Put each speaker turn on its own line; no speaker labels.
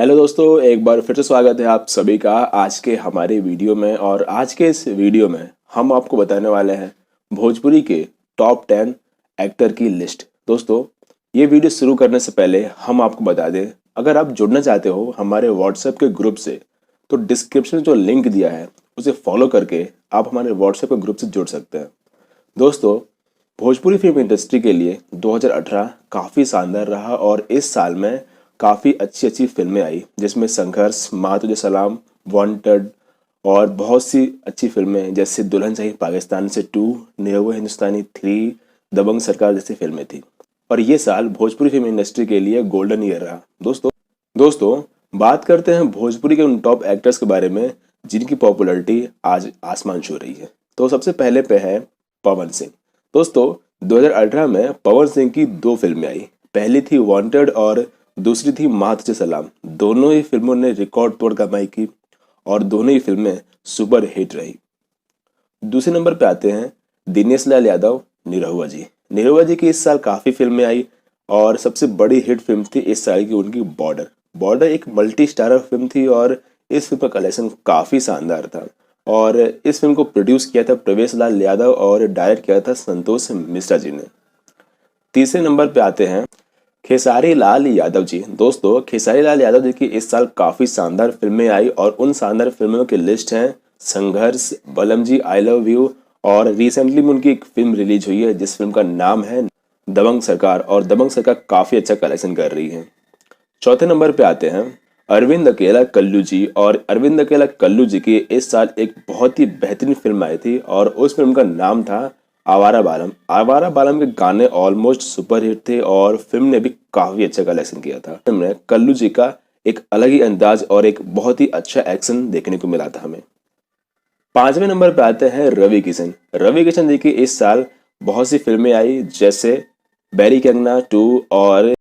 Hello दोस्तों, एक बार फिर से स्वागत है आप सभी का आज के हमारे वीडियो में। और आज के इस वीडियो में हम आपको बताने वाले हैं भोजपुरी के टॉप 10 एक्टर की लिस्ट। दोस्तों, ये वीडियो शुरू करने से पहले हम आपको बता दें, अगर आप जुड़ना चाहते हो हमारे व्हाट्सएप के ग्रुप से तो डिस्क्रिप्शन में जो लिंक दिया है उसे फॉलो करके आप हमारे व्हाट्सएप के ग्रुप से जुड़ सकते हैं। दोस्तों, भोजपुरी फिल्म इंडस्ट्री के लिए 2018 काफ़ी शानदार रहा और इस साल में काफ़ी अच्छी अच्छी फिल्में आई, जिसमें संघर्ष, माँ तुझे सलाम, वांटेड और बहुत सी अच्छी फिल्में जैसे दुल्हन चाहिए पाकिस्तान से 2, निरहुआ हिंदुस्तानी 3, दबंग सरकार जैसी फिल्में थी। और ये साल भोजपुरी फिल्म इंडस्ट्री के लिए गोल्डन ईयर रहा। दोस्तों, बात करते हैं भोजपुरी के उन टॉप एक्टर्स के बारे में जिनकी पॉपुलैरिटी आज आसमान छू रही है। तो सबसे पहले पे है पवन सिंह। दोस्तों, 2018 में पवन सिंह की 2 फिल्में आई। पहली थी वांटेड और दूसरी थी माँ तुझे सलाम। दोनों ही फिल्मों ने रिकॉर्ड तोड़ कमाई की और दोनों ही फिल्में सुपर हिट रही। दूसरे नंबर पे आते हैं दिनेश लाल यादव, निरहुआ जी। निरहुआ जी की इस साल काफ़ी फिल्में आई और सबसे बड़ी हिट फिल्म थी इस साल की उनकी बॉर्डर एक मल्टी स्टारर फिल्म थी और इस फिल्म का कलेक्शन काफ़ी शानदार था। और इस फिल्म को प्रोड्यूस किया था प्रवेश लाल यादव और डायरेक्ट किया था संतोष मिश्रा जी ने। तीसरे नंबर पे आते हैं खेसारी लाल यादव जी। दोस्तों, खेसारी लाल यादव जी की इस साल काफ़ी शानदार फिल्में आई और उन शानदार फिल्मों की लिस्ट हैं संघर्ष, बलम जी, आई लव यू और रिसेंटली में उनकी एक फिल्म रिलीज हुई है जिस फिल्म का नाम है दबंग सरकार, और दबंग सरकार काफ़ी अच्छा कलेक्शन कर रही है। चौथे नंबर पे आते हैं अरविंद अकेला कल्लू जी। और अरविंद अकेला कल्लू जी की इस साल एक बहुत ही बेहतरीन फिल्म आई थी और उस फिल्म का नाम था आवारा बालम। आवारा बालम के गाने ऑलमोस्ट सुपर हिट थे और फिल्म ने भी काफी अच्छा कलेक्शन किया था। फिल्म में कल्लू जी का एक अलग ही अंदाज और एक बहुत ही अच्छा एक्शन देखने को मिला था हमें। पांचवें नंबर पे आते हैं रवि किशन। रवि किशन जी की इस साल बहुत सी फिल्में आई जैसे बैरी कंगना 2 और